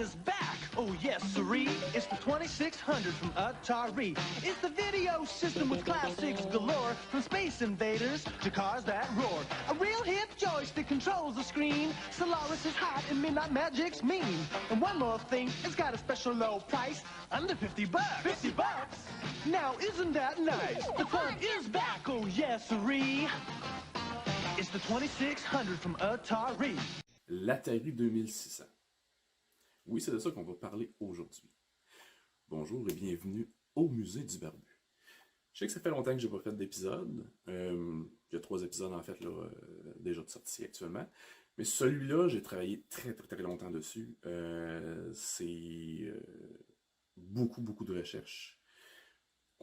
is back. Oh yes, siree. It's the 2600 from Atari. It's the video system with classics galore, from Space Invaders to cars that roar. A real hip joystick controls the screen. Solaris is hot and Midnight Magic's mean. And one more thing, it's got a special low price, under $50. $50? Now isn't that nice? The fun is back. Oh yes, siree. It's the 2600 from Atari. L'Atari 2600. Oui, c'est de ça qu'on va parler aujourd'hui. Bonjour et bienvenue au musée du Barbu. Je sais que ça fait longtemps que j'ai pas fait d'épisode. Il y a 3 épisodes en fait là, déjà de sortie actuellement. Mais celui-là, j'ai travaillé très longtemps dessus. C'est beaucoup de recherches.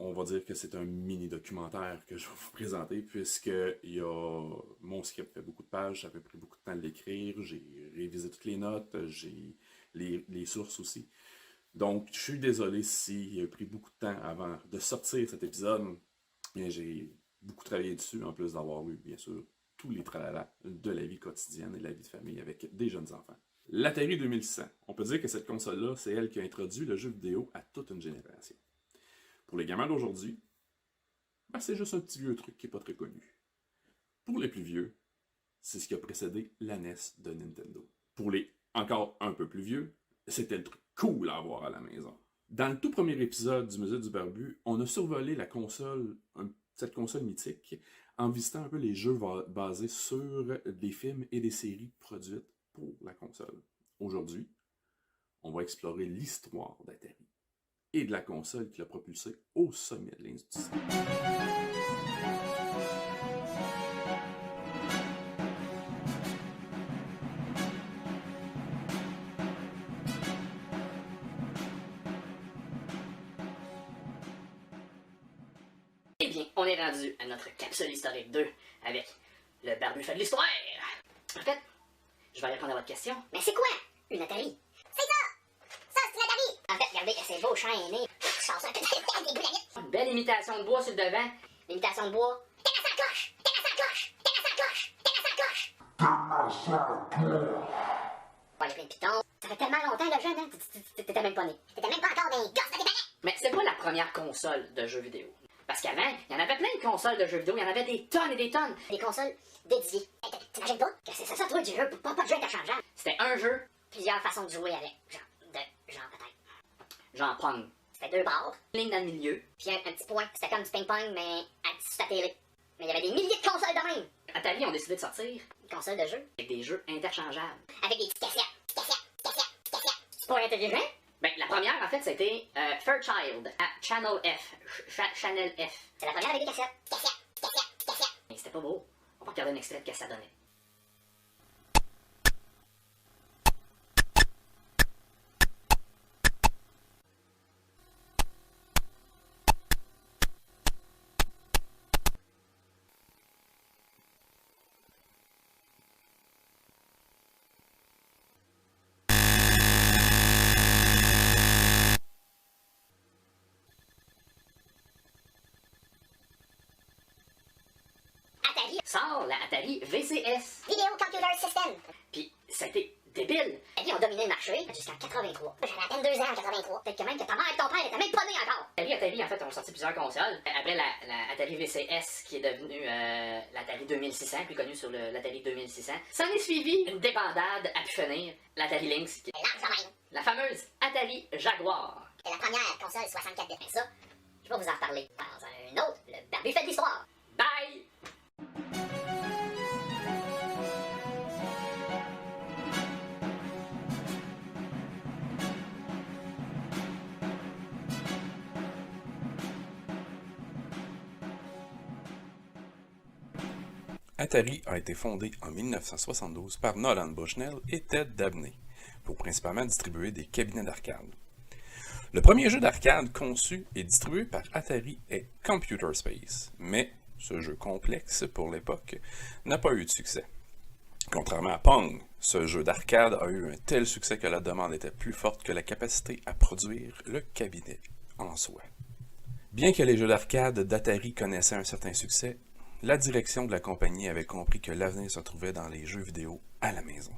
On va dire que c'est un mini-documentaire que je vais vous présenter, puisque mon script fait beaucoup de pages, ça m'a pris beaucoup de temps de l'écrire, j'ai révisé toutes les notes, j'ai les sources aussi. Donc, je suis désolé s'il a pris beaucoup de temps avant de sortir cet épisode. Bien, j'ai beaucoup travaillé dessus, en plus d'avoir eu, bien sûr, tous les tralala de la vie quotidienne et de la vie de famille avec des jeunes enfants. L'Atari 2600. On peut dire que cette console-là, c'est elle qui a introduit le jeu vidéo à toute une génération. Pour les gamins d'aujourd'hui, ben c'est juste un petit vieux truc qui n'est pas très connu. Pour les plus vieux, c'est ce qui a précédé la NES de Nintendo. Pour les encore un peu plus vieux, c'était le truc cool à avoir à la maison. Dans le tout premier épisode du Musée du Barbu, on a survolé la console, cette console mythique, en visitant un peu les jeux basés sur des films et des séries produites pour la console. Aujourd'hui, on va explorer l'histoire d'Atari et de la console qui l'a propulsé au sommet de l'industrie. Eh bien, on est rendu à notre capsule historique 2 avec le Barbu fait de l'histoire. En fait, je vais répondre à votre question. Mais c'est quoi une Atari? C'est ça! Ça, c'est une Atari! En fait, regardez, c'est beau, chaîné. Une belle imitation de bois sur le devant. L'imitation de bois. T'es à sa cloche! T'es à sa cloche! T'es à sa cloche! T'es à sa cloche! Ouais, il y a plein de pitons. Ça fait tellement longtemps, le jeune, hein? T'étais même pas né. T'étais même pas encore des gosses de tes parents! Mais c'est pas la première console de jeux vidéo. Parce qu'avant, il y en avait plein de consoles de jeux vidéo. Il y en avait des tonnes et des tonnes. Des consoles dédiées. T'imagines pas? Qu'est-ce que c'est ça, toi, du jeu? Pas de jeu interchangeable. C'était un jeu. Plusieurs façons de jouer avec. Genre peut-être. Genre Pong. C'était 2 barres. Ligne dans le milieu. Puis un petit point. C'était comme du ping-pong, mais à la télé. Mais il y avait des milliers de consoles de même. Atari ont décidé de sortir Une console de jeu. avec des jeux interchangeables. Avec des petites cassettes. C'est pas intelligent? Ben, la première, en fait, c'était Fairchild à Channel F. Channel F. C'est la première avec des cassettes. Mais c'était pas beau. On va regarder un extrait de ce que ça donnait. Atari. Sort la Atari VCS. Video Computer System. Puis c'était débile. Atari ont dominé le marché jusqu'en 83. J'avais à peine 2 ans en 83. Peut-être que même que ta mère et ton père étaient même pas nés encore. Atari, en fait, ont sorti plusieurs consoles. Après la Atari VCS, qui est devenue l'Atari 2600, plus connue sur l'Atari 2600. Ça en est suivi une débandade à pu finir, l'Atari Lynx, qui est la fameuse Atari Jaguar. C'est la première console 64 bits. Mais ça, je vais vous en reparler dans un autre, le Barbu fait de l'histoire. Bye! Atari a été fondé en 1972 par Nolan Bushnell et Ted Dabney pour principalement distribuer des cabinets d'arcade. Le premier jeu d'arcade conçu et distribué par Atari est Computer Space, mais ce jeu complexe pour l'époque n'a pas eu de succès. Contrairement à Pong, ce jeu d'arcade a eu un tel succès que la demande était plus forte que la capacité à produire le cabinet en soi. Bien que les jeux d'arcade d'Atari connaissaient un certain succès, la direction de la compagnie avait compris que l'avenir se trouvait dans les jeux vidéo à la maison.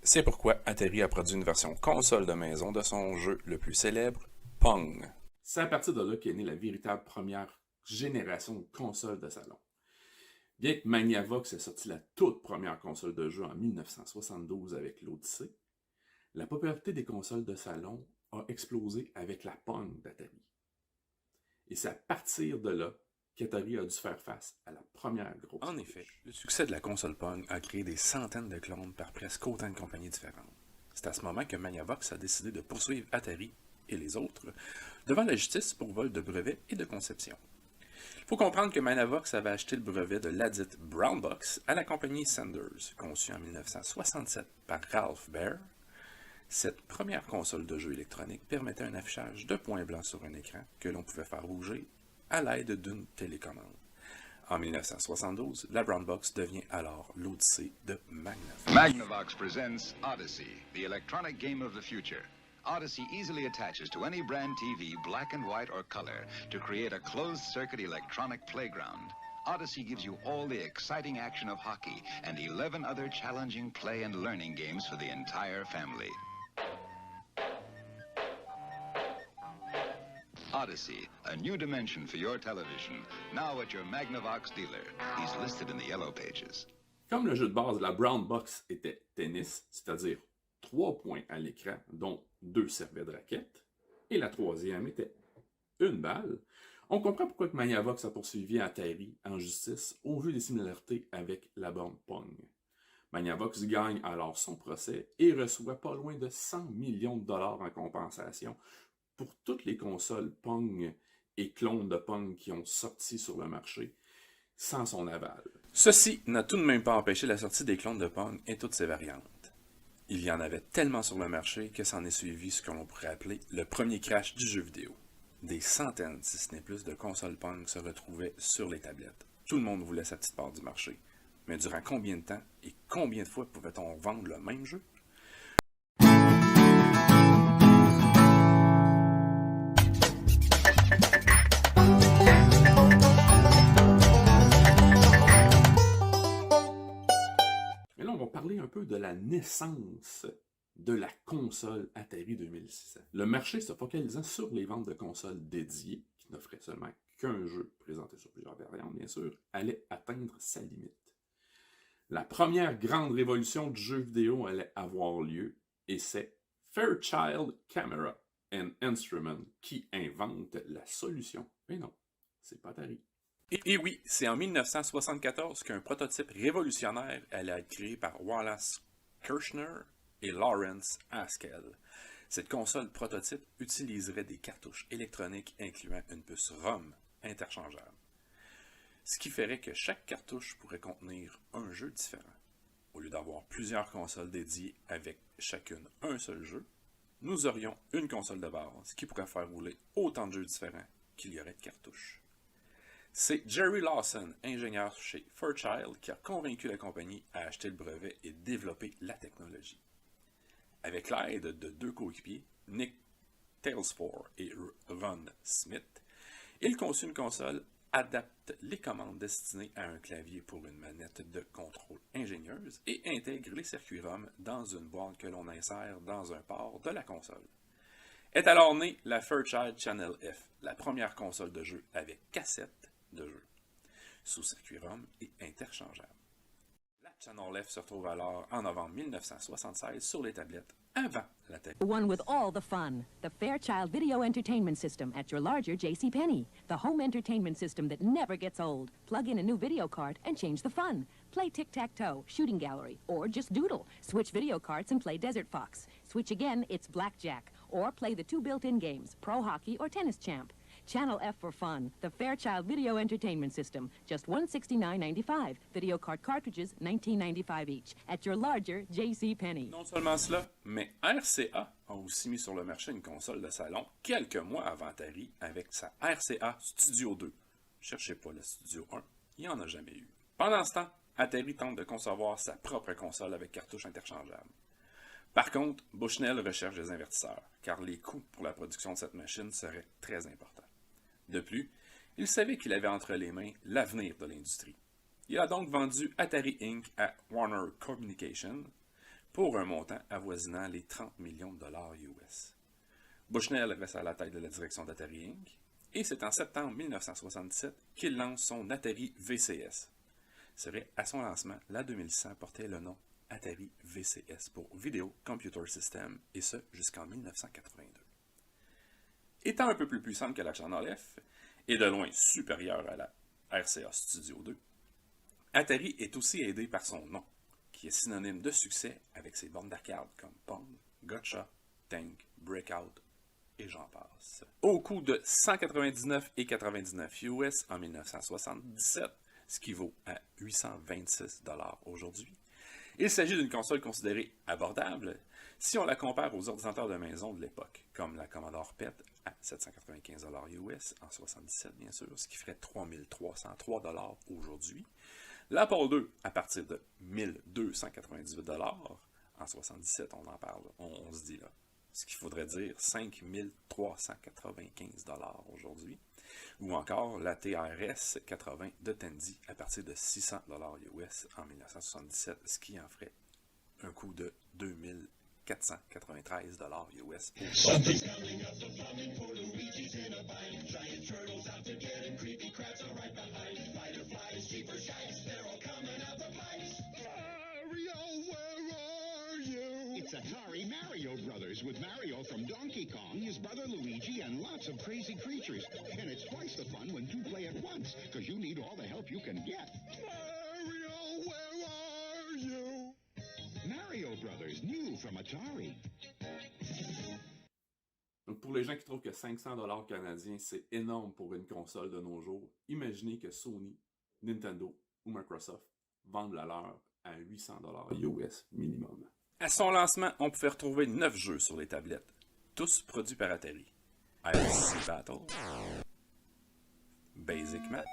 C'est pourquoi Atari a produit une version console de maison de son jeu le plus célèbre, Pong. C'est à partir de là qu'est née la véritable première génération de consoles de salon. Bien que Magnavox ait sorti la toute première console de jeu en 1972 avec l'Odyssey, la popularité des consoles de salon a explosé avec la Pong d'Atari. Et c'est à partir de là qu'Atari a dû faire face à la première grosse. En effet, le succès de la console Pong a créé des centaines de clones par presque autant de compagnies différentes. C'est à ce moment que Magnavox a décidé de poursuivre Atari et les autres devant la justice pour vol de brevets et de conception. Il faut comprendre que Magnavox avait acheté le brevet de ladite Brown Box à la compagnie Sanders, conçue en 1967 par Ralph Baer. Cette première console de jeu électronique permettait un affichage de points blancs sur un écran que l'on pouvait faire bouger à l'aide d'une télécommande. En 1972, la Brown Box devient alors l'Odyssey de Magnavox. Magnavox presents Odyssey, the electronic game of the future. Odyssey easily attaches to any brand TV, black and white or color, to create a closed-circuit electronic playground. Odyssey gives you all the exciting action of hockey and 11 other challenging play and learning games for the entire family. Odyssey, a new dimension for your television, now at your Magnavox dealer. He's listed in the yellow pages. Comme le jeu de base, la Brown Box était tennis, c'est-à-dire 3 points à l'écran, dont 2 servaient de raquette, et la troisième était une balle, on comprend pourquoi Magnavox a poursuivi Atari en justice au vu des similarités avec la borne Pong. Magnavox gagne alors son procès et reçoit pas loin de 100 millions de dollars en compensation pour toutes les consoles Pong et clones de Pong qui ont sorti sur le marché sans son aval. Ceci n'a tout de même pas empêché la sortie des clones de Pong et toutes ses variantes. Il y en avait tellement sur le marché que s'en est suivi ce que l'on pourrait appeler le premier crash du jeu vidéo. Des centaines, si ce n'est plus, de consoles Pong se retrouvaient sur les tablettes. Tout le monde voulait sa petite part du marché. Mais durant combien de temps et combien de fois pouvait-on vendre le même jeu? Mais là, on va parler un peu de la naissance de la console Atari 2600. Le marché se focalisant sur les ventes de consoles dédiées, qui n'offraient seulement qu'un jeu présenté sur plusieurs variantes, bien sûr, allait atteindre sa limite. La première grande révolution du jeu vidéo allait avoir lieu, et c'est Fairchild Camera and Instrument qui invente la solution. Mais non, c'est pas Atari. Et oui, c'est en 1974 qu'un prototype révolutionnaire allait être créé par Wallace Kirshner et Lawrence Haskell. Cette console prototype utiliserait des cartouches électroniques incluant une puce ROM interchangeable. Ce qui ferait que chaque cartouche pourrait contenir un jeu différent. Au lieu d'avoir plusieurs consoles dédiées avec chacune un seul jeu, nous aurions une console de base qui pourrait faire rouler autant de jeux différents qu'il y aurait de cartouches. C'est Jerry Lawson, ingénieur chez Fairchild, qui a convaincu la compagnie à acheter le brevet et développer la technologie. Avec l'aide de 2 coéquipiers, Nick Talesford et Ron Smith, il conçut une console adapte les commandes destinées à un clavier pour une manette de contrôle ingénieuse et intègre les circuits ROM dans une boîte que l'on insère dans un port de la console. Est alors née la Fairchild Channel F, la première console de jeu avec cassette de jeu, sous circuit ROM et interchangeable. La Channel F se retrouve alors en novembre 1976 sur les tablettes avant la télé. One with all the fun. The Fairchild Video Entertainment System at your larger JCPenney. The home entertainment system that never gets old. Plug in a new video cart and change the fun. Play tic-tac-toe, shooting gallery, or just doodle. Switch video carts and play Desert Fox. Switch again, it's blackjack. Or play the 2 built-in games, Pro Hockey or Tennis Champ. Channel F for fun. The Fairchild Video Entertainment System. Just $169.95. Video cart cartridges, $19.95 each. At your larger JCPenney. Non seulement cela, mais RCA a aussi mis sur le marché une console de salon quelques mois avant Atari avec sa RCA Studio 2. Cherchez pas le Studio 1, il n'y en a jamais eu. Pendant ce temps, Atari tente de concevoir sa propre console avec cartouches interchangeables. Par contre, Bushnell recherche des investisseurs, car les coûts pour la production de cette machine seraient très importants. De plus, il savait qu'il avait entre les mains l'avenir de l'industrie. Il a donc vendu Atari Inc. à Warner Communications pour un montant avoisinant les 30 millions de dollars US. Bushnell reste à la tête de la direction d'Atari Inc. Et c'est en septembre 1977 qu'il lance son Atari VCS. C'est vrai, à son lancement, la 2600 portait le nom Atari VCS pour Video Computer System, et ce jusqu'en 1982. Étant un peu plus puissante que la Channel F, et de loin supérieure à la RCA Studio 2, Atari est aussi aidé par son nom, qui est synonyme de succès avec ses bornes d'arcade comme Pong, Gotcha, Tank, Breakout, et j'en passe. Au coût de 199,99 US en 1977, ce qui vaut à 826 $ aujourd'hui, il s'agit d'une console considérée abordable si on la compare aux ordinateurs de maison de l'époque, comme la Commodore PET à 795 $ US en 1977, bien sûr, ce qui ferait 3303 $ aujourd'hui, l'Apple II à partir de 1298 $ en 1977, on en parle, on se dit là. Ce qu'il faudrait dire 5 395 $ aujourd'hui, ou encore la TRS 80 de Tandy à partir de 600 $ US en 1977, ce qui en ferait un coût de 2 493 $ US. It's Atari Mario Brothers with Mario from Donkey Kong, his brother Luigi, and lots of crazy creatures. And it's twice the fun when two play at once, because you need all the help you can get. Mario, where are you? Mario Brothers, new from Atari. Donc pour les gens qui trouvent que 500 $ canadiens, c'est énorme pour une console de nos jours, imaginez que Sony, Nintendo ou Microsoft vendent la leur à 800 $ US minimum. À son lancement, on pouvait retrouver 9 jeux sur les tablettes, tous produits par Atari. IRC Battle, Basic Math,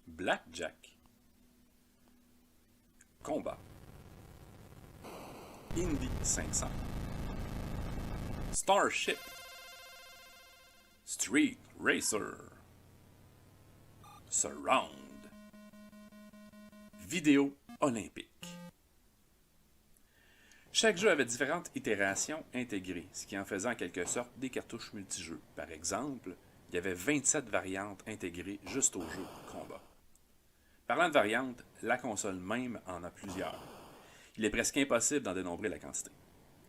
Blackjack, Combat, Indy 500, Starship, Street Racer, Surround, Vidéo Olympique. Chaque jeu avait différentes itérations intégrées, ce qui en faisait en quelque sorte des cartouches multijeux. Par exemple, il y avait 27 variantes intégrées juste au jeu Combat. Parlant de variantes, la console même en a plusieurs. Il est presque impossible d'en dénombrer la quantité.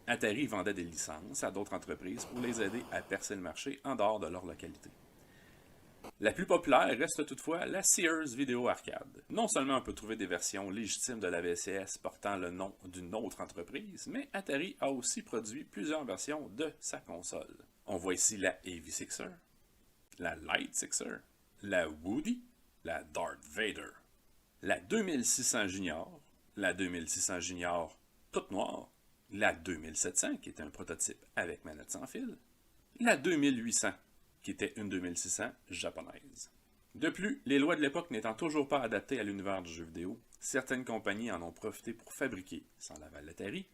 Atari vendait des licences à d'autres entreprises pour les aider à percer le marché en dehors de leur localité. La plus populaire reste toutefois la Sears Video Arcade. Non seulement on peut trouver des versions légitimes de la VCS portant le nom d'une autre entreprise, mais Atari a aussi produit plusieurs versions de sa console. On voit ici la Heavy Sixer, la Light Sixer, la Woody, la Darth Vader, la 2600 Junior, la 2600 Junior toute noire, la 2700 qui était un prototype avec manette sans fil, la 2800 qui était une 2600 japonaise. De plus, les lois de l'époque n'étant toujours pas adaptées à l'univers du jeu vidéo, certaines compagnies en ont profité pour fabriquer, sans l'aval d'Atari,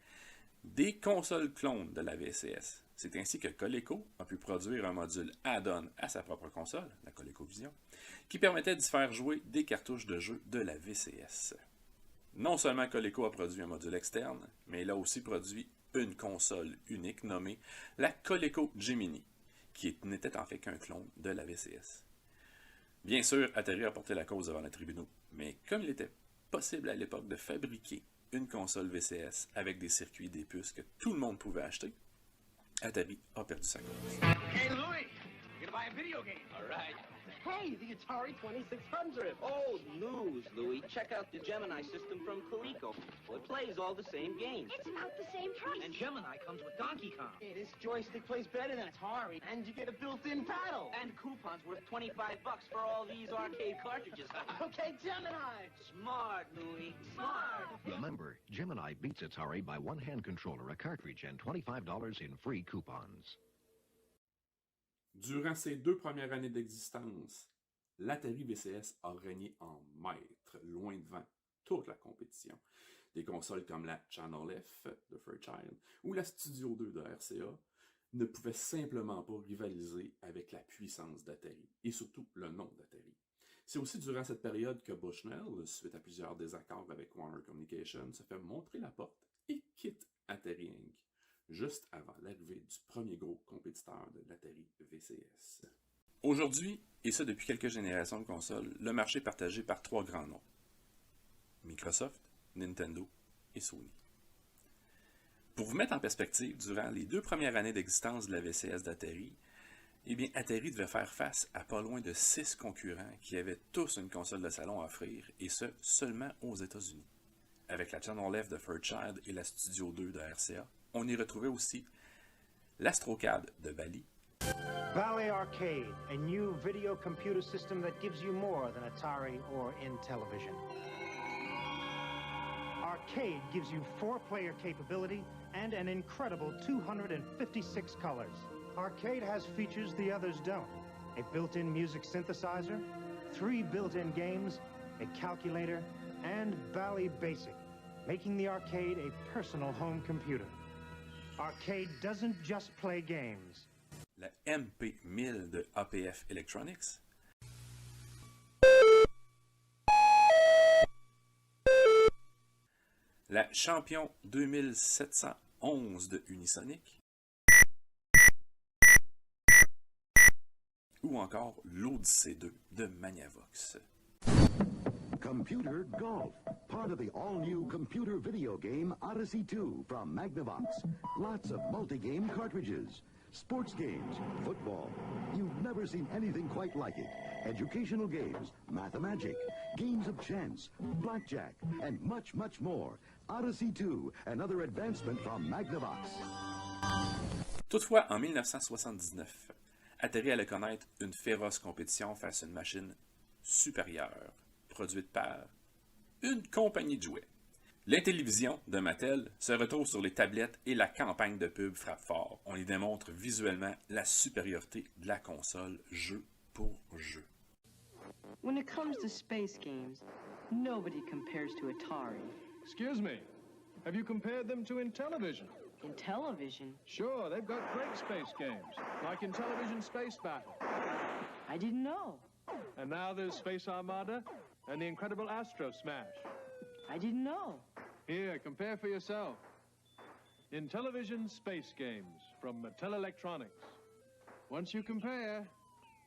des consoles clones de la VCS. C'est ainsi que Coleco a pu produire un module add-on à sa propre console, la ColecoVision, qui permettait d'y faire jouer des cartouches de jeu de la VCS. Non seulement Coleco a produit un module externe, mais il a aussi produit une console unique nommée la Coleco Gemini, qui n'était en fait qu'un clone de la VCS. Bien sûr, Atari a porté la cause devant les tribunaux, mais comme il était possible à l'époque de fabriquer une console VCS avec des circuits et des puces que tout le monde pouvait acheter, Atari a perdu sa cause. Hey, Louie, you're gonna buy a video game. All right. Hey, the Atari 2600. Old news, Louie. Check out the Gemini system from Coleco. It plays all the same games. It's about the same price. And Gemini comes with Donkey Kong. Hey, this joystick plays better than Atari, and you get a built-in paddle. And coupons worth $25 for all these arcade cartridges. Okay, Gemini. Smart, Louie. Smart. Remember, Gemini beats Atari by one hand controller, a cartridge, and $25 in free coupons. Durant ses 2 premières années d'existence, l'Atari VCS a régné en maître, loin devant toute la compétition. Des consoles comme la Channel F de Fairchild ou la Studio 2 de RCA ne pouvaient simplement pas rivaliser avec la puissance d'Atari et surtout le nom d'Atari. C'est aussi durant cette période que Bushnell, suite à plusieurs désaccords avec Warner Communications, se fait montrer la porte et quitte Atari Inc., juste avant l'arrivée du premier gros compétiteur de l'Atari VCS. Aujourd'hui, et ça depuis quelques générations de consoles, le marché est partagé par 3 grands noms. Microsoft, Nintendo et Sony. Pour vous mettre en perspective, durant les 2 premières années d'existence de la VCS d'Atari, eh bien, Atari devait faire face à pas loin de 6 concurrents qui avaient tous une console de salon à offrir, et ce, seulement aux États-Unis. Avec la Channel F de Fairchild et la Studio 2 de RCA, on y retrouvait aussi l'Astrocad de Bally, Valley Arcade, a new video computer system that gives you more than Atari or Intellivision. Arcade gives you 4-player capability and an incredible 256 colors. Arcade has features the others don't. A built-in music synthesizer, 3 built-in games, a calculator, and Valley Basic, making the Arcade a personal home computer. Arcade doesn't just play games. la MP1000 de APF Electronics, la Champion 2711 de Unisonic, ou encore l'Odyssey 2 de Magnavox. Computer Golf, part of the all-new computer video game Odyssey 2 from Magnavox. Lots of multi-game cartridges, sports games, football. You've never seen anything quite like it. Educational games, Mathemagic, games of chance, blackjack, and much, much more. Odyssey 2, another advancement from Magnavox. Toutefois, en 1979, Atari allait connaître une féroce compétition face à une machine supérieure, produite par une compagnie de jouets. L'Intellivision de Mattel se retrouve sur les tablettes et la campagne de pub frappe fort. On y démontre visuellement la supériorité de la console jeu pour jeu. When it comes to space games, nobody compares to Atari. Excuse me, have you compared them to Intellivision? Intellivision? Sure, they've got great space games, like Intellivision Space Battle. I didn't know. And now there's Space Armada and the incredible Astro Smash. I didn't know. Here, compare for yourself. Intellivision Space Games from Mattel Electronics. Once you compare,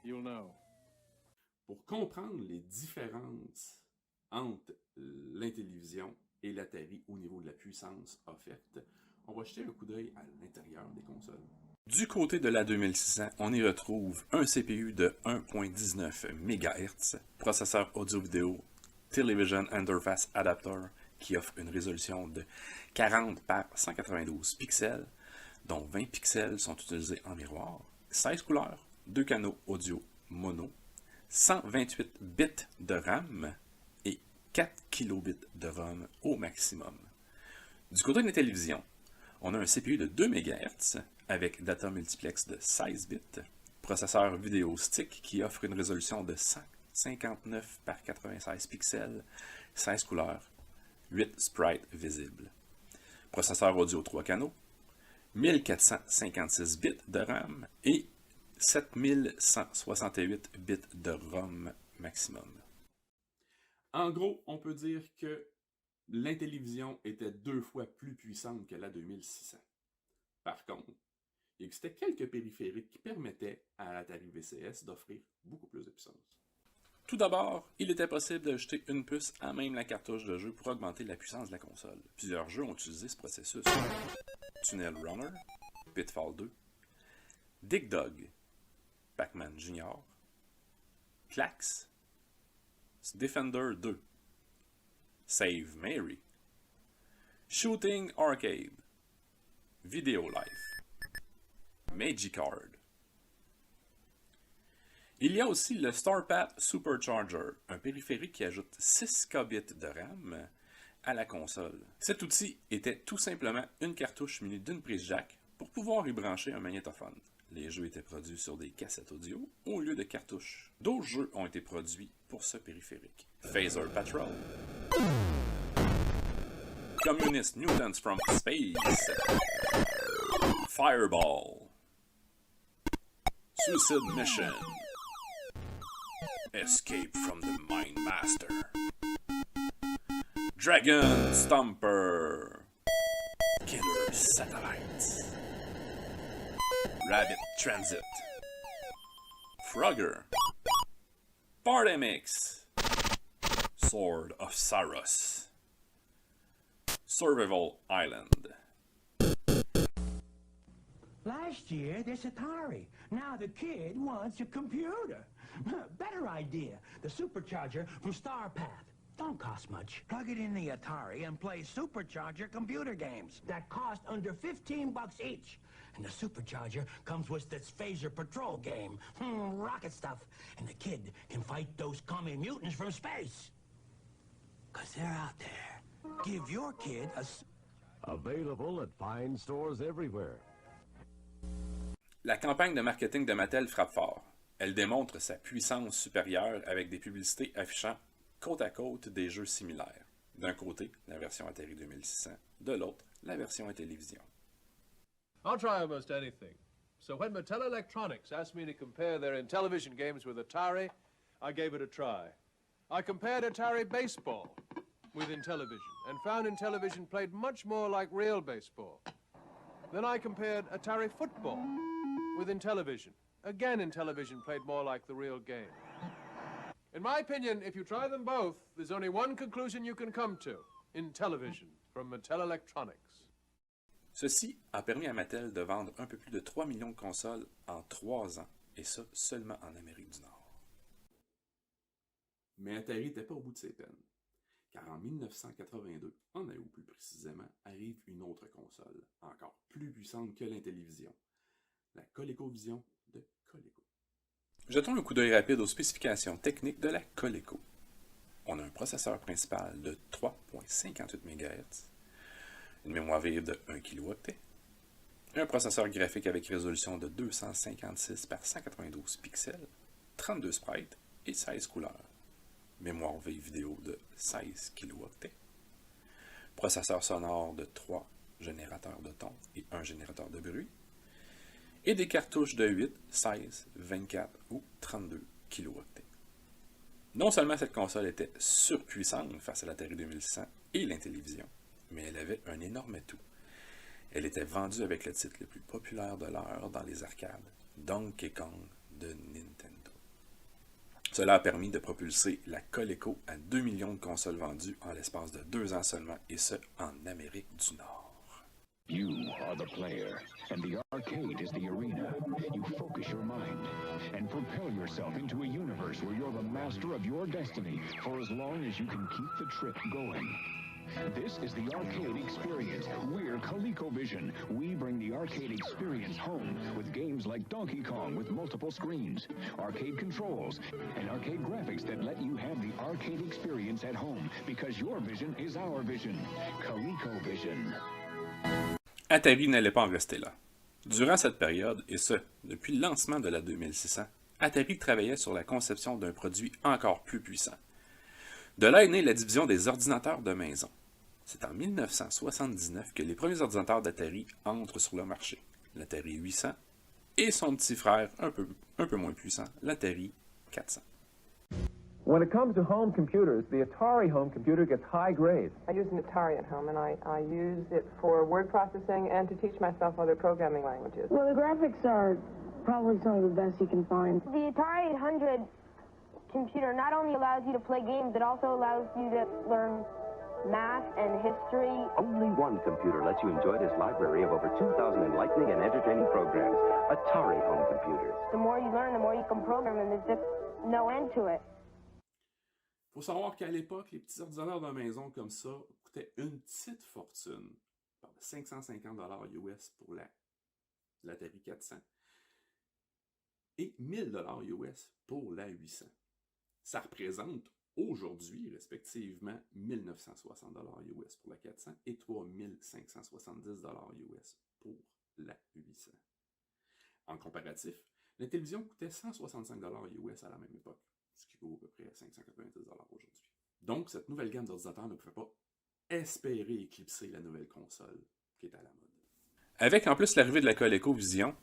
you'll know. Pour comprendre les différences entre l'Intellivision et l'Atari au niveau de la puissance offerte, on va jeter un coup d'œil à l'intérieur des consoles. Du côté de la 2600, on y retrouve un CPU de 1.19 MHz, processeur audio-vidéo Television Interface Adapter qui offre une résolution de 40 par 192 pixels, dont 20 pixels sont utilisés en miroir, 16 couleurs, 2 canaux audio mono, 128 bits de RAM et 4 kilobits de ROM au maximum. Du côté de la télévision, on a un CPU de 2 MHz avec data multiplex de 16 bits, processeur vidéo stick qui offre une résolution de 159 par 96 pixels, 16 couleurs, 8 sprites visibles. Processeur audio 3 canaux, 1456 bits de RAM et 7168 bits de ROM maximum. En gros, on peut dire que l'Intellivision était 2 fois plus puissante que la 2600. Par contre, il existait quelques périphériques qui permettaient à l'Atari VCS d'offrir beaucoup plus de puissance. Tout d'abord, il était possible d'ajouter une puce à même la cartouche de jeu pour augmenter la puissance de la console. Plusieurs jeux ont utilisé ce processus. Tunnel Runner, Pitfall 2, Dig Dug, Pac-Man Junior, Klax, Defender 2, Save Mary, Shooting Arcade, Video Life, Magicard. Il y a aussi le StarPad Supercharger, un périphérique qui ajoute 6 kbits de RAM à la console. Cet outil était tout simplement une cartouche munie d'une prise jack pour pouvoir y brancher un magnétophone. Les jeux étaient produits sur des cassettes audio au lieu de cartouches. D'autres jeux ont été produits pour ce périphérique. Phaser Patrol, Communist Mutants from Space, Fireball, Suicide Mission, Escape from the Mind Master. Dragon Stomper. Killer Satellites. Rabbit Transit. Frogger. Party Mix. Sword of Saros. Survival Island. Last year, this Atari. Now the kid wants a computer. Better idea. The supercharger from StarPath. Don't cost much. Plug it in the Atari and play supercharger computer games that cost under $15 each. And the supercharger comes with this Phaser Patrol game. Rocket stuff. And the kid can fight those commie mutants from space. 'Cause they're out there. Give your kid a... Available at fine stores everywhere. La campagne de marketing de Mattel frappe fort. Elle démontre sa puissance supérieure avec des publicités affichant côte à côte des jeux similaires. D'un côté, la version Atari 2600, de l'autre, la version Intellivision. I'll try almost anything. So when Mattel Electronics asked me to compare their Intellivision games with Atari, I gave it a try. I compared Atari baseball with Intellivision and found Intellivision played much more like real baseball. Then I compared Atari football with Intellivision. Again, Intellivision played more like the real game. In my opinion, if you try them both, there's only one conclusion you can come to. Intellivision from Mattel Electronics. Ceci a permis à Mattel de vendre un peu plus de 3 millions de consoles en 3 ans, et ça seulement en Amérique du Nord. Mais Atari n'était pas au bout de ses peines, car en 1982, en août plus précisément, arrive une autre console, encore plus puissante que l'Intellivision, la ColecoVision de Coleco. Jetons un coup d'œil rapide aux spécifications techniques de la Coleco. On a un processeur principal de 3.58 MHz, une mémoire vive de 1 kW, un processeur graphique avec résolution de 256 par 192 pixels, 32 sprites et 16 couleurs, mémoire vive vidéo de 16 kW, processeur sonore de 3 générateurs de ton et 1 générateur de bruit, et des cartouches de 8, 16, 24 ou 32 kW. Non seulement cette console était surpuissante face à l'Atari 2600 et l'Intellivision, mais elle avait un énorme atout. Elle était vendue avec le titre le plus populaire de l'heure dans les arcades, Donkey Kong de Nintendo. Cela a permis de propulser la Coleco à 2 millions de consoles vendues en l'espace de 2 ans seulement, et ce, en Amérique du Nord. You are the player, and the arcade is the arena. You focus your mind and propel yourself into a universe where you're the master of your destiny for as long as you can keep the trip going. This is the arcade experience. We're ColecoVision. We bring the arcade experience home with games like Donkey Kong with multiple screens, arcade controls, and arcade graphics that let you have the arcade experience at home because your vision is our vision. ColecoVision. Atari n'allait pas en rester là. Durant cette période, et ce, depuis le lancement de la 2600, Atari travaillait sur la conception d'un produit encore plus puissant. De là est née la division des ordinateurs de maison. C'est en 1979 que les premiers ordinateurs d'Atari entrent sur le marché, l'Atari 800 et son petit frère un peu moins puissant, l'Atari 400. When it comes to home computers, the Atari home computer gets high grades. I use an Atari at home, and I use it for word processing and to teach myself other programming languages. Well, the graphics are probably some of the best you can find. The Atari 800 computer not only allows you to play games, it also allows you to learn math and history. Only one computer lets you enjoy this library of over 2,000 enlightening and entertaining programs. Atari home computers. The more you learn, the more you can program, and there's just no end to it. Il faut savoir qu'à l'époque, les petits ordinateurs de maison comme ça coûtaient une petite fortune. On parle de 550 $ US pour l'Atari 400 et 1000 $ US pour la 800. Ça représente aujourd'hui, respectivement, 1960 $ US pour la 400 et 3570 $ US pour la 800. En comparatif, la télévision coûtait 165 $ US à la même époque, ce qui vaut à peu près 590 $ aujourd'hui. Donc, cette nouvelle gamme d'ordinateurs ne pouvait pas espérer éclipser la nouvelle console qui est à la mode. Avec en plus l'arrivée de la ColecoVision,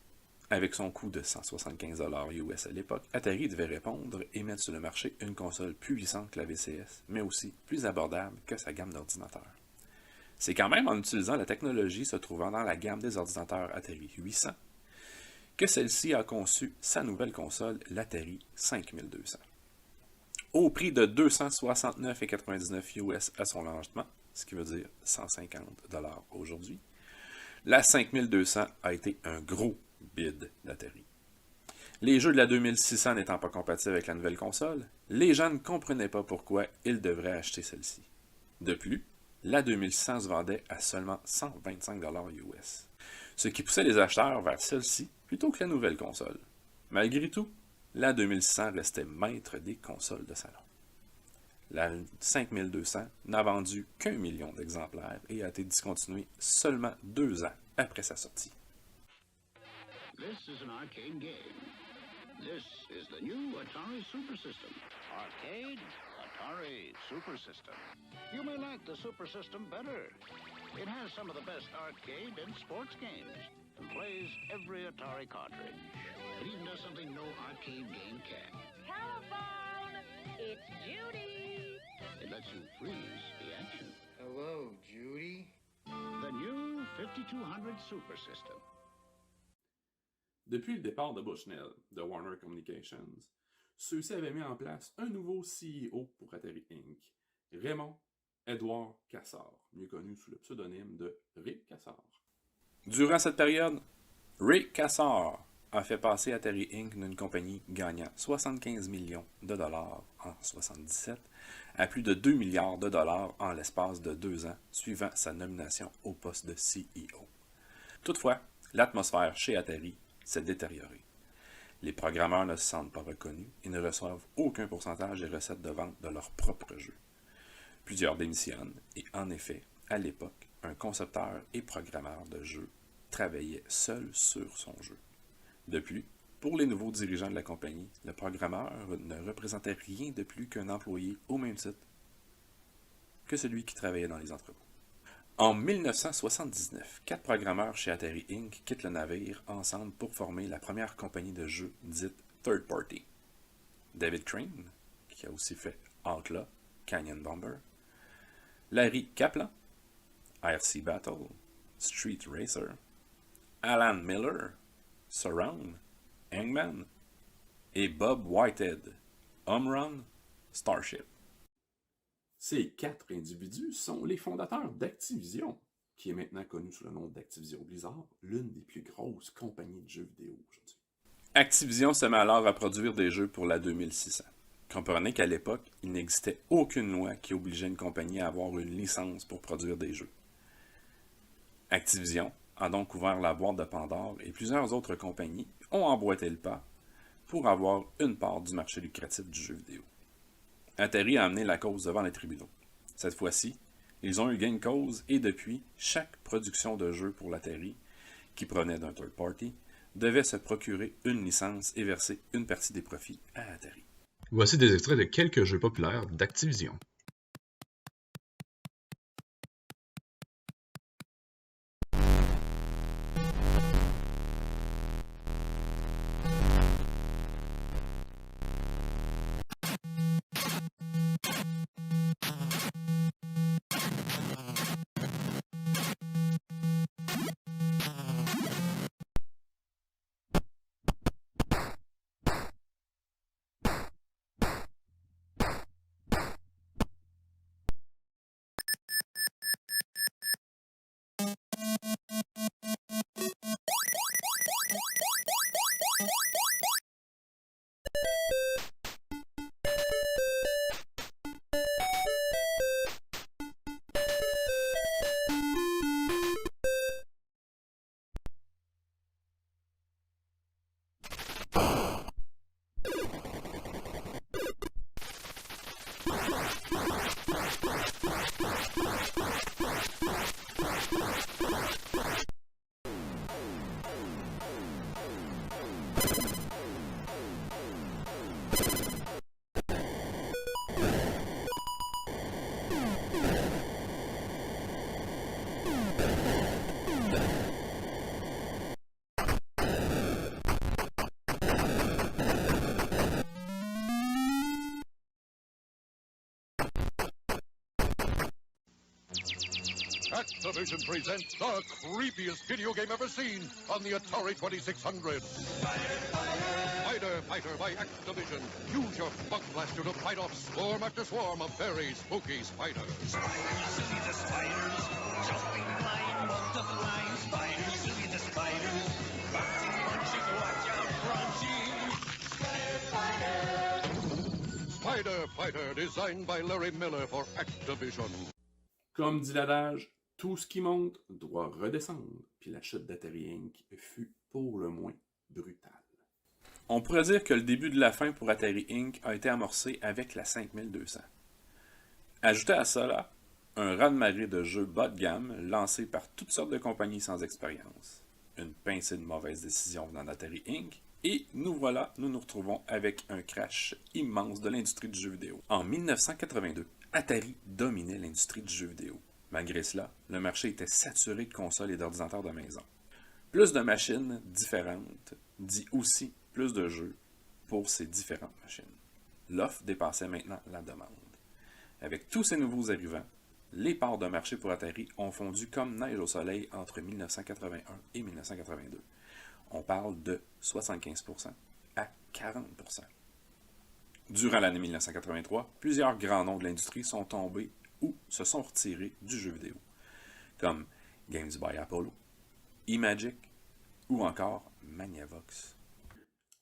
Avec son coût de 175 $ US à l'époque, Atari devait répondre et mettre sur le marché une console plus puissante que la VCS, mais aussi plus abordable que sa gamme d'ordinateurs. C'est quand même en utilisant la technologie se trouvant dans la gamme des ordinateurs Atari 800 que celle-ci a conçu sa nouvelle console, l'Atari 5200. Au prix de 269,99 US à son lancement, ce qui veut dire 150 $ aujourd'hui, la 5200 a été un gros bid d'Atari. Les jeux de la 2600 n'étant pas compatibles avec la nouvelle console, les gens ne comprenaient pas pourquoi ils devraient acheter celle-ci. De plus, la 2600 se vendait à seulement 125 $ US, ce qui poussait les acheteurs vers celle-ci plutôt que la nouvelle console. Malgré tout, la 2600 restait maître des consoles de salon. La 5200 n'a vendu qu'1 million d'exemplaires et a été discontinuée seulement 2 ans après sa sortie. This is an arcade game. This is the new Atari Super System. Arcade, Atari Super System. You may like the Super System better. It has some of the best arcade and sports games and plays every Atari cartridge. It even does something no arcade game can. Telephone! It's Judy! It lets you freeze the action. Hello, Judy? The new 5200 Super System. Depuis le départ de Bushnell de Warner Communications, ceux-ci avaient mis en place un nouveau CEO pour Atari Inc., Raymond Edward Cassar, mieux connu sous le pseudonyme de Ray Cassar. Durant cette période, Ray Cassar a fait passer Atari Inc. d'une compagnie gagnant 75 millions de dollars en 1977 à plus de 2 milliards de dollars en l'espace de 2 ans suivant sa nomination au poste de CEO. Toutefois, l'atmosphère chez Atari s'est détériorée. Les programmeurs ne se sentent pas reconnus et ne reçoivent aucun pourcentage des recettes de vente de leurs propres jeux. Plusieurs démissionnent et en effet, à l'époque, un concepteur et programmeur de jeux travaillait seul sur son jeu. De plus, pour les nouveaux dirigeants de la compagnie, le programmeur ne représentait rien de plus qu'un employé au même titre que celui qui travaillait dans les entrepôts. En 1979, 4 programmeurs chez Atari Inc. quittent le navire ensemble pour former la première compagnie de jeux dite Third Party. David Crane, qui a aussi fait Outlaw, Canyon Bomber, Larry Kaplan, IRC Battle, Street Racer, Alan Miller, Surround, Hangman, et Bob Whitehead, Home Run, Starship. Ces 4 individus sont les fondateurs d'Activision, qui est maintenant connu sous le nom d'Activision Blizzard, l'une des plus grosses compagnies de jeux vidéo aujourd'hui. Activision se met alors à produire des jeux pour la 2600. Comprenez qu'à l'époque, il n'existait aucune loi qui obligeait une compagnie à avoir une licence pour produire des jeux. Activision a donc ouvert la boîte de Pandore et plusieurs autres compagnies ont emboîté le pas pour avoir une part du marché lucratif du jeu vidéo. Atari a amené la cause devant les tribunaux. Cette fois-ci, ils ont eu gain de cause et depuis, chaque production de jeu pour l'Atari, qui provenait d'un third party, devait se procurer une licence et verser une partie des profits à Atari. Voici des extraits de quelques jeux populaires d'Activision. Activision presents the creepiest video game ever seen on the Atari 2600. Spider Fighter by Activision. Use your bug blaster to fight off swarm after swarm of very spooky spiders. Spiders, silly the spiders, jumping line, multiplying spiders, silly the spiders, boxing, punching, watch out, crunching. Spider Fighter, designed by Larry Miller for Activision. Comme dit l'adage, tout ce qui monte doit redescendre, puis la chute d'Atari Inc. fut pour le moins brutale. On pourrait dire que le début de la fin pour Atari Inc. a été amorcé avec la 5200. Ajoutez à cela un raz-de-marée de jeux bas de gamme lancés par toutes sortes de compagnies sans expérience, une pincée de mauvaises décisions venant d'Atari Inc., et nous nous retrouvons avec un crash immense de l'industrie du jeu vidéo. En 1982, Atari dominait l'industrie du jeu vidéo. Malgré cela, le marché était saturé de consoles et d'ordinateurs de maison. Plus de machines différentes dit aussi plus de jeux pour ces différentes machines. L'offre dépassait maintenant la demande. Avec tous ces nouveaux arrivants, les parts de marché pour Atari ont fondu comme neige au soleil entre 1981 et 1982. On parle de 75% à 40%. Durant l'année 1983, plusieurs grands noms de l'industrie sont tombés ou se sont retirés du jeu vidéo, comme Games by Apollo, Imagic ou encore Magnavox.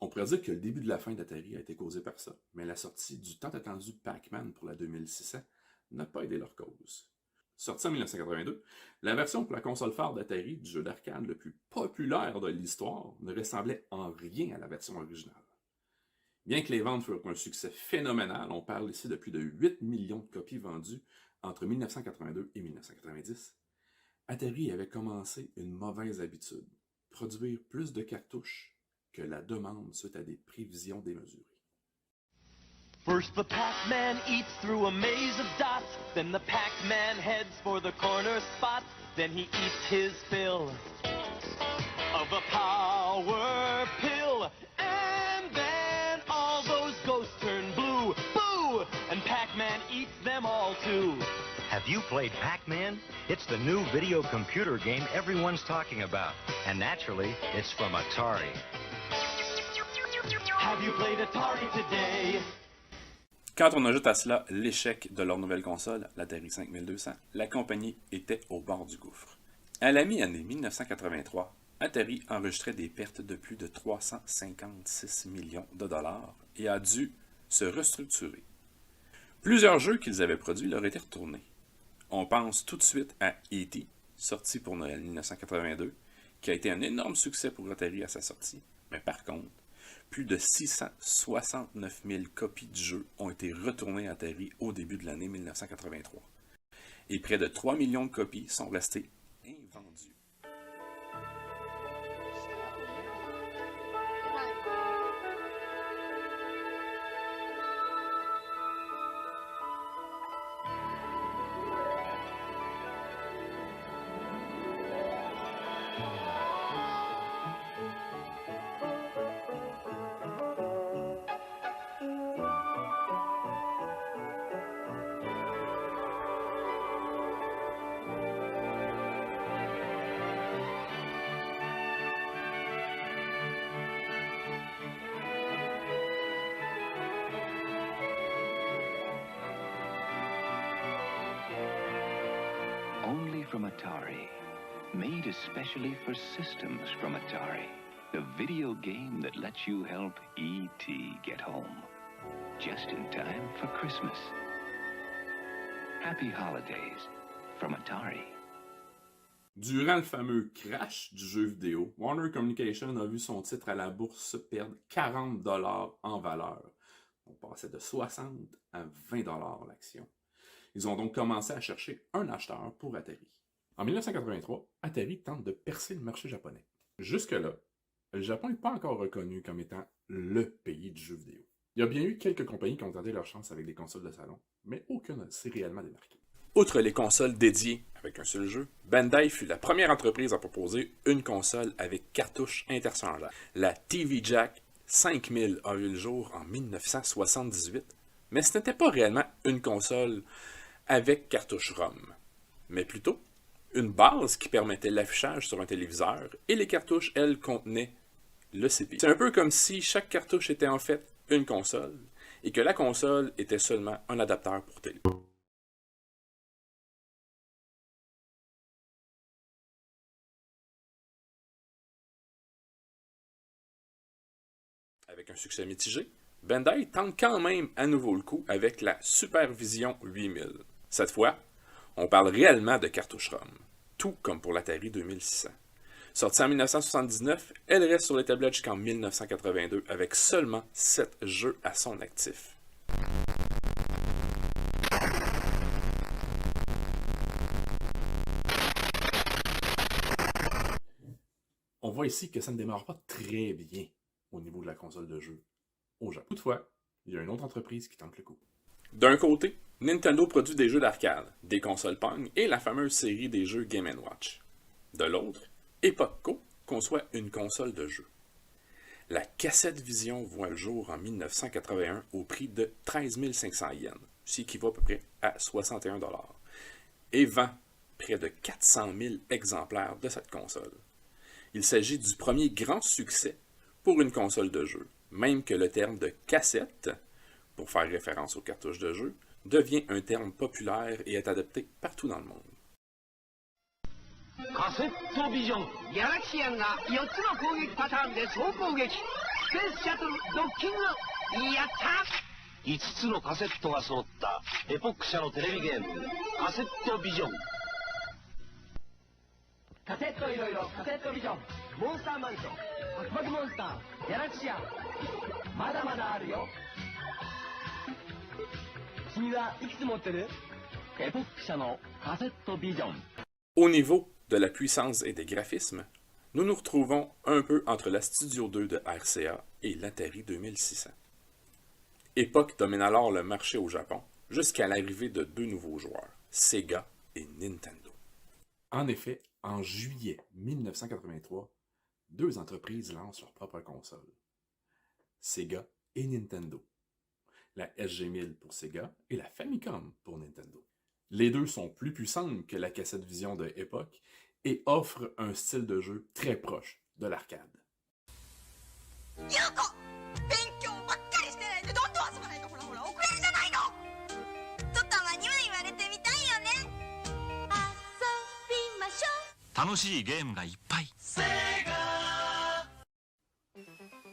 On pourrait dire que le début de la fin d'Atari a été causé par ça, mais la sortie du tant attendu Pac-Man pour la 2600 n'a pas aidé leur cause. Sorti en 1982, la version pour la console phare d'Atari du jeu d'arcade le plus populaire de l'histoire ne ressemblait en rien à la version originale. Bien que les ventes furent un succès phénoménal, on parle ici de plus de 8 millions de copies vendues entre 1982 et 1990, Atari avait commencé une mauvaise habitude, produire plus de cartouches que la demande suite à des prévisions démesurées. First the Pac-Man eats through a maze of dots, then the Pac-Man heads for the corner spot, then he eats his fill of a power pill, and then all those ghosts turn blue, boo, and Pac-Man eats them all too. Have you played Pac-Man? It's the new video computer game everyone's talking about. And naturally, it's from Atari. Have you played Atari today? Quand on ajoute à cela l'échec de leur nouvelle console, l'Atari 5200, la compagnie était au bord du gouffre. À la mi-année 1983, Atari enregistrait des pertes de plus de 356 millions de dollars et a dû se restructurer. Plusieurs jeux qu'ils avaient produits leur étaient retournés. On pense tout de suite à E.T., sorti pour Noël 1982, qui a été un énorme succès pour Atari à sa sortie, mais par contre, plus de 669 000 copies du jeu ont été retournées à Atari au début de l'année 1983. Et près de 3 millions de copies sont restées invendues. Only from Atari. Made especially for systems from Atari. The video game that lets you help E.T. get home. Just in time for Christmas. Happy holidays from Atari. Durant le fameux crash du jeu vidéo, Warner Communications a vu son titre à la bourse perdre 40 $ en valeur. On passait de 60 à 20 $ l'action. Ils ont donc commencé à chercher un acheteur pour Atari. En 1983, Atari tente de percer le marché japonais. Jusque-là, le Japon n'est pas encore reconnu comme étant le pays du jeu vidéo. Il y a bien eu quelques compagnies qui ont tenté leur chance avec des consoles de salon, mais aucune ne s'est réellement démarquée. Outre les consoles dédiées avec un seul jeu, Bandai fut la première entreprise à proposer une console avec cartouche interchangeable. La TV Jack 5000 a vu le jour en 1978, mais ce n'était pas réellement une console avec cartouche ROM, mais plutôt une base qui permettait l'affichage sur un téléviseur, et les cartouches, elles, contenaient le CPU. C'est un peu comme si chaque cartouche était en fait une console, et que la console était seulement un adaptateur pour télé. Avec un succès mitigé, Bandai tente quand même à nouveau le coup avec la Supervision 8000. Cette fois, on parle réellement de cartouches ROM, tout comme pour l'Atari 2600. Sortie en 1979, elle reste sur les tablettes jusqu'en 1982 avec seulement 7 jeux à son actif. On voit ici que ça ne démarre pas très bien au niveau de la console de jeu au Japon. Toutefois, il y a une autre entreprise qui tente le coup. D'un côté, Nintendo produit des jeux d'arcade, des consoles Pong et la fameuse série des jeux Game & Watch. De l'autre, Epoch Co. conçoit une console de jeu. La cassette Vision voit le jour en 1981 au prix de 13 500 yens, ce qui équivaut à peu près à 61 $, et vend près de 400 000 exemplaires de cette console. Il s'agit du premier grand succès pour une console de jeu, même que le terme de cassette, pour faire référence aux cartouches de jeu, devient un terme populaire et est adopté partout dans le monde. カセットビジョンギャラクシアンが4つの攻撃パターンで総攻撃スペースシャトルドッキングやった5つのカセットが揃ったエポック社のテレビゲームカセットビジョンカセットいろいろカセットビジョンモンスターマンションパクパクモンスターギャラクシアンまだまだあるよ君はいくつ持ってるエポック社のカセットビジョン Au niveau de la puissance et des graphismes, nous nous retrouvons un peu entre la Studio 2 de RCA et l'Atari 2600. Epoch domine alors le marché au Japon, jusqu'à l'arrivée de deux nouveaux joueurs, Sega et Nintendo. En effet, en juillet 1983, deux entreprises lancent leur propre console, Sega et Nintendo. La SG-1000 pour Sega et la Famicom pour Nintendo. Les deux sont plus puissantes que la cassette Vision de Epoch et offrent un style de jeu très proche de l'arcade.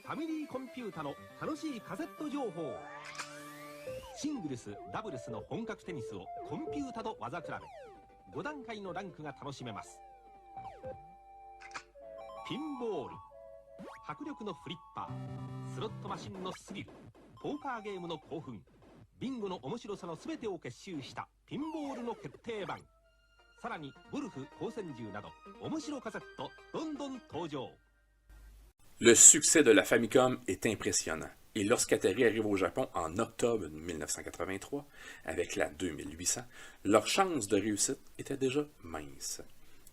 Family Computer の楽しいカセット情報シングルス、ダブルスの本格テニスをコンピュータと技比べ5段階のランクが楽しめます。ピンボール、迫力のフリッパー、スロットマシンのスリル、ポーカーゲームの興奮、ビンゴの面白さの全てを結集したピンボールの決定版。さらにゴルフ、光線銃など面白カセットどんどん登場。Le succès de la Famicom est impressionnant, et lorsqu'Atari arrive au Japon en octobre 1983, avec la 2800, leurs chances de réussite étaient déjà minces.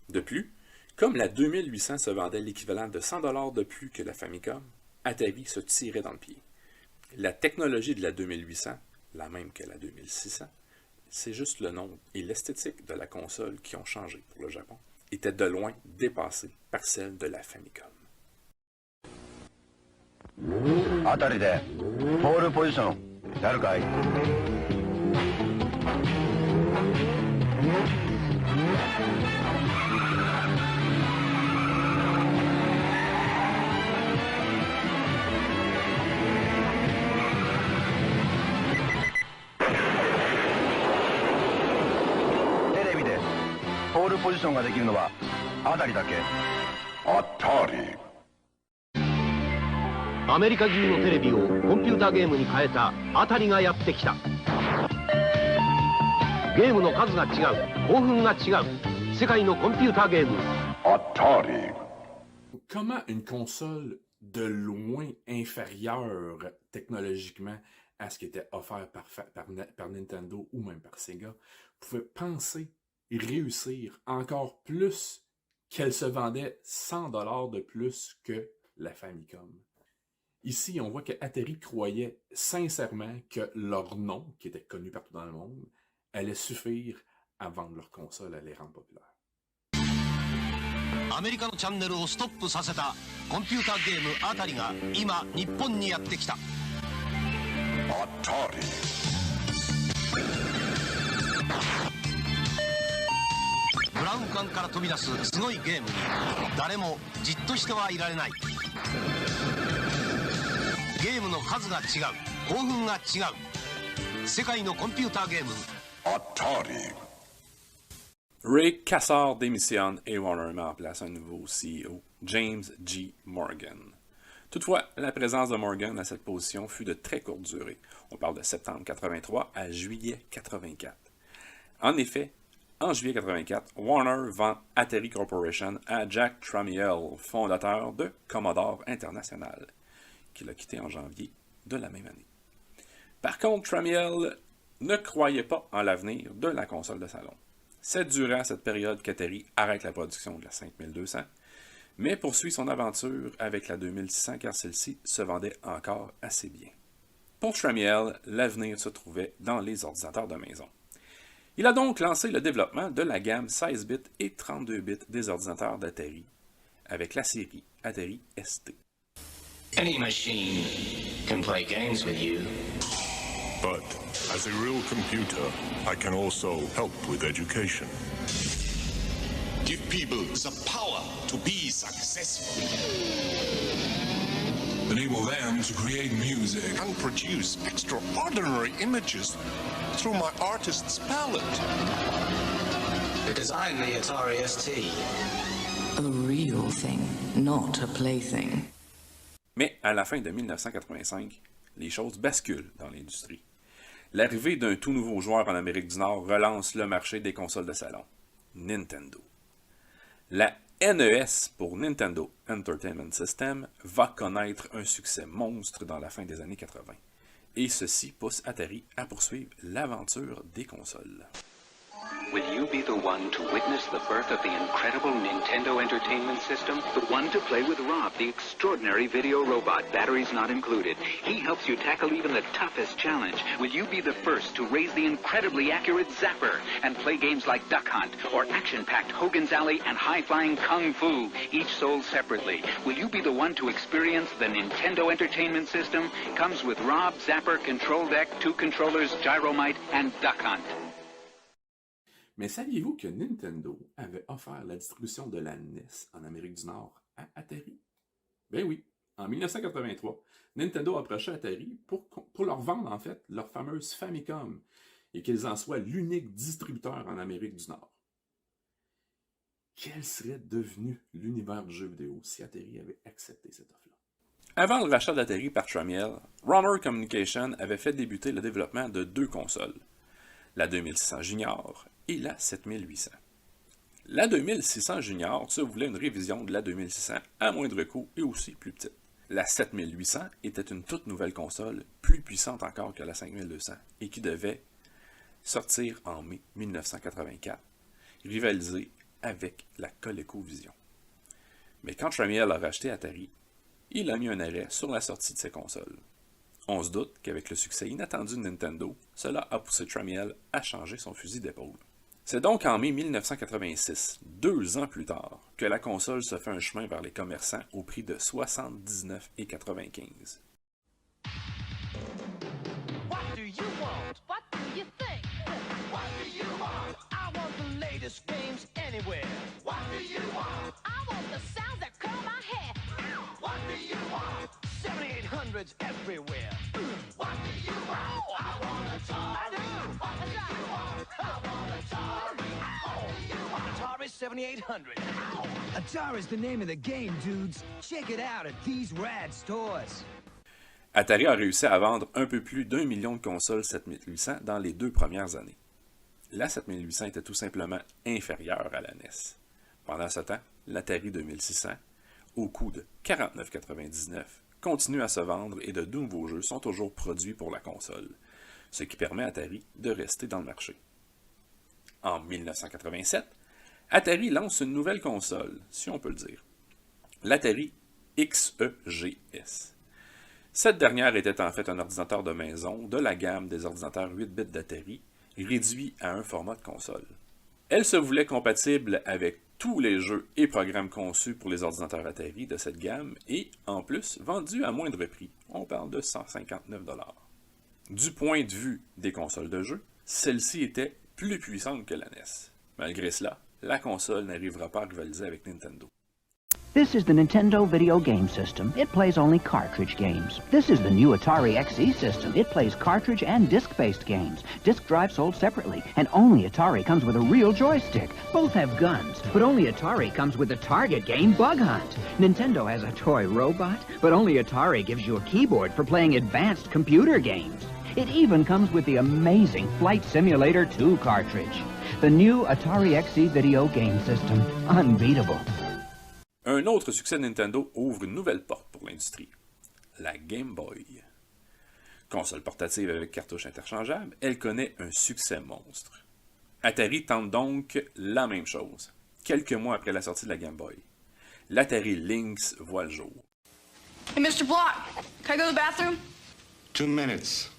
De plus, comme la 2800 se vendait l'équivalent de 100 $ de plus que la Famicom, Atari se tirait dans le pied. La technologie de la 2800, la même que la 2600, c'est juste le nom et l'esthétique de la console qui ont changé pour le Japon, était de loin dépassée par celle de la Famicom. あたりでポールポジションやるかい。テレビでポールポジションができるのはあたりだけ。あたり。アメリカ中のテレビをコンピューターゲームに変えたアタリがやってきた。ゲームの数が違う、興奮が違う、世界のコンピューターゲーム。Atari. Comment une console de loin inférieure technologiquement à ce qui était offert par Nintendo ou même par Sega pouvait penser et réussir encore plus qu'elle se vendait 100 $ de plus que la Famicom? Ici, on voit que Atari croyait sincèrement que leur nom, qui était connu partout dans le monde, allait suffire à vendre leur console, à les rendre populaires. アメリカのチャンネルをストップさせたコンピューターゲームあたりが今日本にやってきた。あたり。ブラウン管から飛び出すすごいゲームに誰もじっとしてはいられない。ゲームの数が違う、興奮が違う。世界のコンピューターゲームAtari. Ray Kassar démissionne et Warner met en place un nouveau CEO, James G. Morgan. Toutefois, la présence de Morgan à cette position fut de très courte durée. On parle de septembre 83 à juillet 84. En effet, en juillet 84, Warner vend Atari Corporation à Jack Tramiel, fondateur de Commodore International, qu'il a quitté en janvier de la même année. Par contre, Tramiel ne croyait pas en l'avenir de la console de salon. C'est durant cette période qu'Atari arrête la production de la 5200, mais poursuit son aventure avec la 2600 car celle-ci se vendait encore assez bien. Pour Tramiel, l'avenir se trouvait dans les ordinateurs de maison. Il a donc lancé le développement de la gamme 16 bits et 32 bits des ordinateurs d'Atari, avec la série Atari ST. Any machine can play games with you. But as a real computer, I can also help with education. Give people the power to be successful. Enable them to create music and produce extraordinary images through my artist's palette. Because I'm the Atari ST. A real thing, not a plaything. Mais à la fin de 1985, les choses basculent dans l'industrie. L'arrivée d'un tout nouveau joueur en Amérique du Nord relance le marché des consoles de salon, Nintendo. La NES pour Nintendo Entertainment System va connaître un succès monstre dans la fin des années 80. Et ceci pousse Atari à poursuivre l'aventure des consoles. Will you be the one to witness the birth of the incredible Nintendo Entertainment System? The one to play with Rob, the extraordinary video robot, batteries not included. He helps you tackle even the toughest challenge. Will you be the first to raise the incredibly accurate Zapper and play games like Duck Hunt or action-packed Hogan's Alley and high-flying Kung Fu, each sold separately? Will you be the one to experience the Nintendo Entertainment System? Comes with Rob, Zapper, Control Deck, 2 controllers, Gyromite, and Duck Hunt. Mais saviez-vous que Nintendo avait offert la distribution de la NES en Amérique du Nord à Atari? Ben oui, en 1983, Nintendo approchait Atari pour leur vendre en fait leur fameuse Famicom et qu'ils en soient l'unique distributeur en Amérique du Nord. Quel serait devenu l'univers du jeu vidéo si Atari avait accepté cette offre-là? Avant le rachat d'Atari par Tramiel, Runner Communication avait fait débuter le développement de 2 consoles, la 2600 Junior et la 7800. La 2600 Junior se voulait une révision de la 2600 à moindre coût et aussi plus petite. La 7800 était une toute nouvelle console, plus puissante encore que la 5200, et qui devait sortir en mai 1984, rivaliser avec la ColecoVision. Mais quand Tramiel a racheté Atari, il a mis un arrêt sur la sortie de ces consoles. On se doute qu'avec le succès inattendu de Nintendo, cela a poussé Tramiel à changer son fusil d'épaule. C'est donc en mai 1986, 2 ans plus tard, que la console se fait un chemin vers les commerçants au prix de 79,95 $. What do you want? What do you think? What do you want? I want the latest games anywhere. What do you want? I want the sounds that curl my hair. What do you want? 7800s everywhere. What do you want? Oh, I want Atari. I do. What do you want? I want Atari. What do you want? Atari 7800. Atari's the name of the game, dudes. Check it out at these rad stores. Atari a réussi à vendre un peu plus d'1 million de consoles 7800 dans les 2 premières années. La 7800 était tout simplement inférieure à la NES. Pendant ce temps, l'Atari 2600, au coût de 49,99 $, continue à se vendre et de nouveaux jeux sont toujours produits pour la console, ce qui permet à Atari de rester dans le marché. En 1987, Atari lance une nouvelle console, si on peut le dire, l'Atari XEGS. Cette dernière était en fait un ordinateur de maison de la gamme des ordinateurs 8 bits d'Atari, réduit à un format de console. Elle se voulait compatible avec tous les jeux et programmes conçus pour les ordinateurs Atari de cette gamme et, en plus, vendus à moindre prix. On parle de 159 $. Du point de vue des consoles de jeu, celle-ci était plus puissante que la NES. Malgré cela, la console n'arrivera pas à rivaliser avec Nintendo. This is the Nintendo Video Game System. It plays only cartridge games. This is the new Atari XE system. It plays cartridge and disc-based games. Disc drive sold separately, and only Atari comes with a real joystick. Both have guns, but only Atari comes with the target game Bug Hunt. Nintendo has a toy robot, but only Atari gives you a keyboard for playing advanced computer games. It even comes with the amazing Flight Simulator 2 cartridge. The new Atari XE Video Game System. Unbeatable. Un autre succès de Nintendo ouvre une nouvelle porte pour l'industrie, la Game Boy. Console portative avec cartouche interchangeable, elle connaît un succès monstre. Atari tente donc la même chose, quelques mois après la sortie de la Game Boy. L'Atari Lynx voit le jour. Hey, Mr. Block, can I go to the bathroom? 2 minutes.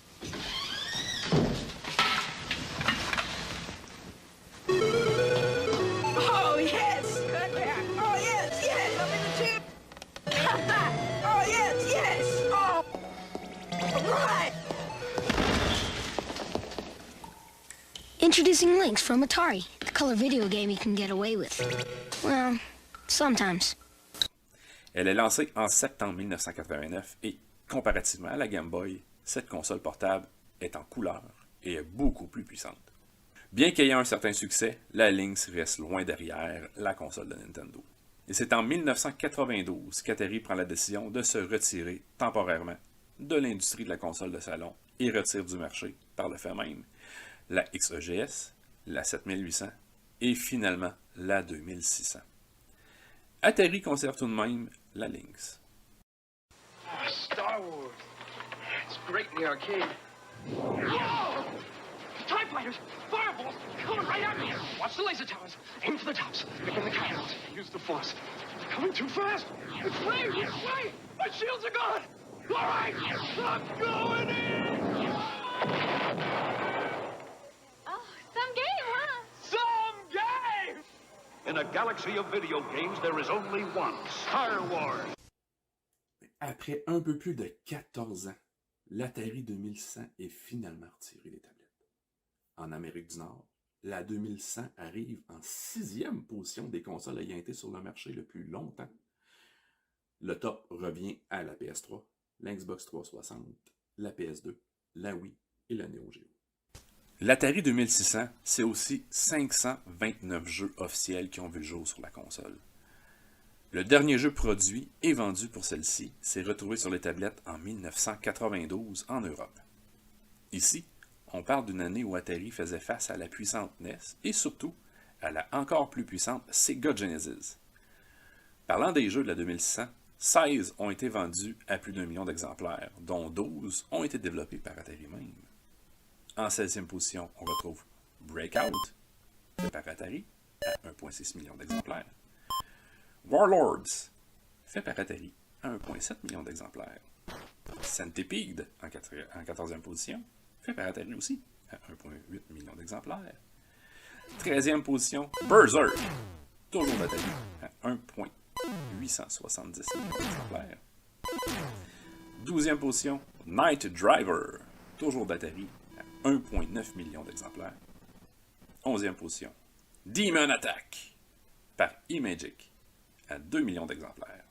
Oh, yes! Good man. Oh, yes, yes! I'm in the tube! Oh, yes, yes! Oh! Right! Introducing Lynx from Atari, the color video game you can get away with. Well, sometimes. Elle est lancée en septembre 1989 et, comparativement à la Game Boy, cette console portable est en couleur et est beaucoup plus puissante. Bien qu'ayant un certain succès, la Lynx reste loin derrière la console de Nintendo. Et c'est en 1992 qu'Atari prend la décision de se retirer temporairement de l'industrie de la console de salon et retire du marché, par le fait même, la XEGS, la 7800 et finalement la 2600. Atari conserve tout de même la Lynx. Oh, Star Wars. It's great in the arcade. Whoa! TIE fighters! Fireballs! Coming right at me! Watch the laser towers! Aim for the tops! Begin the countdowns! Use the force! They're coming too fast! It's flames! Wait! My shields are gone! Alright! I'm going in! Oh, some game, huh? Some game! In a galaxy of video games, there is only one, Star Wars. Après un peu plus de 14 ans, l'Atari 2600 est finalement retiré des tablettes. En Amérique du Nord, la 2100 arrive en 6e position des consoles ayant été sur le marché le plus longtemps. Le top revient à la PS3, la Xbox 360, la PS2, la Wii et la Neo Geo. L'Atari 2600, c'est aussi 529 jeux officiels qui ont vu le jour sur la console. Le dernier jeu produit et vendu pour celle-ci s'est retrouvé sur les tablettes en 1992 en Europe. Ici, on parle d'une année où Atari faisait face à la puissante NES et surtout à la encore plus puissante Sega Genesis. Parlant des jeux de la 2600, 16 ont été vendus à plus d'1 million d'exemplaires, dont 12 ont été développés par Atari même. En 16e position, on retrouve Breakout, fait par Atari, à 1,6 million d'exemplaires. Warlords, fait par Atari, à 1,7 million d'exemplaires. Centipede, en 14e position, fait par Atari aussi, à 1,8 million d'exemplaires. 13e position, Berserk, toujours d'Atari, à 1,870 millions d'exemplaires. 12e position, Night Driver, toujours d'Atari, à 1,9 million d'exemplaires. 11e position, Demon Attack, par Imagic, à 2 millions d'exemplaires.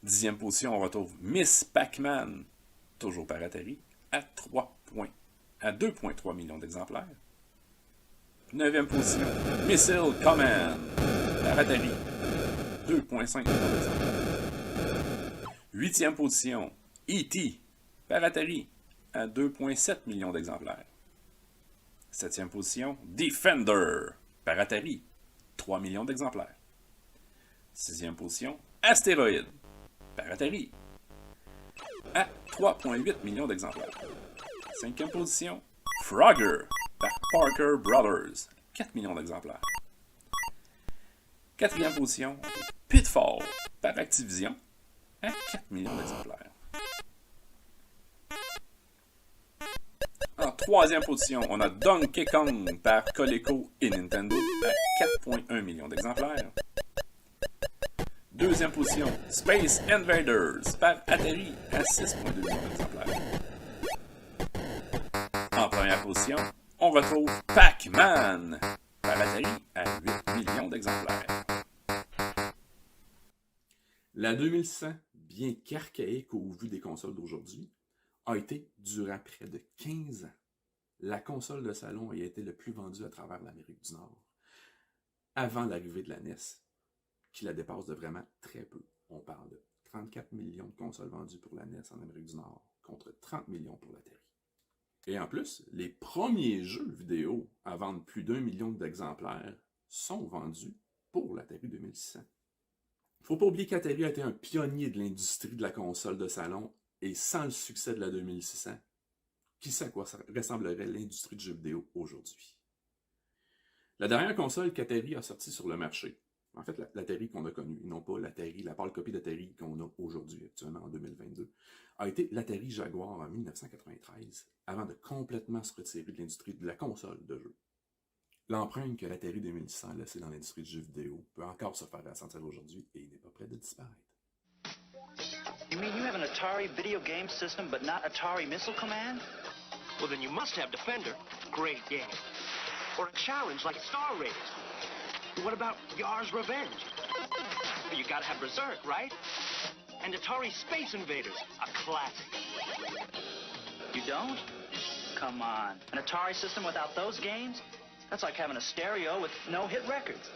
10e position, on retrouve Miss Pac-Man, toujours par Atari, à 2,3 millions d'exemplaires. 9e position, Missile Command, par Atari, 2,5 millions d'exemplaires. 8e position, E.T., par Atari, à 2,7 millions d'exemplaires. 7e position, Defender, par Atari, 3 millions d'exemplaires. 6e position, Astéroïde, par Atari, à 3,8 millions d'exemplaires. 5e position, Frogger, par Parker Brothers, 4 millions d'exemplaires. 4e position, Pitfall, par Activision, à 4 millions d'exemplaires. En troisième position, on a Donkey Kong par Coleco et Nintendo à 4,1 millions d'exemplaires. Deuxième position, Space Invaders par Atari à 6,2 millions d'exemplaires. En première position, on retrouve Pac-Man par Atari à 8 millions d'exemplaires. La 2600, bien qu'archaïque au vu des consoles d'aujourd'hui, a été, durant près de 15 ans, la console de salon a été le plus vendue à travers l'Amérique du Nord, avant l'arrivée de la NES, qui la dépasse de vraiment très peu. On parle de 34 millions de consoles vendues pour la NES en Amérique du Nord, contre 30 millions pour l'Atari. Et en plus, les premiers jeux vidéo à vendre plus d'1 million d'exemplaires sont vendus pour l'Atari 2600. Il ne faut pas oublier qu'Atari a été un pionnier de l'industrie de la console de salon, et sans le succès de la 2600, qui sait à quoi ressemblerait l'industrie du jeu vidéo aujourd'hui. La dernière console qu'Atari a sortie sur le marché, en fait l'Atari qu'on a connu, et non pas l'Atari, la pâle copie d'Atari qu'on a aujourd'hui, actuellement en 2022, a été l'Atari Jaguar en 1993, avant de complètement se retirer de l'industrie de la console de jeu. L'empreinte que l'Atari 2600 a laissée dans l'industrie du jeu vidéo peut encore se faire ressentir aujourd'hui et il n'est pas prêt de disparaître. You mean you have an Atari video game system, but not Atari Missile Command? Well, then you must have Defender. Great game. Or a challenge like Star Raiders. What about Yar's Revenge? You gotta have Berserk, right? And Atari Space Invaders, a classic. You don't? Come on. An Atari system without those games? That's like having a stereo with no hit records.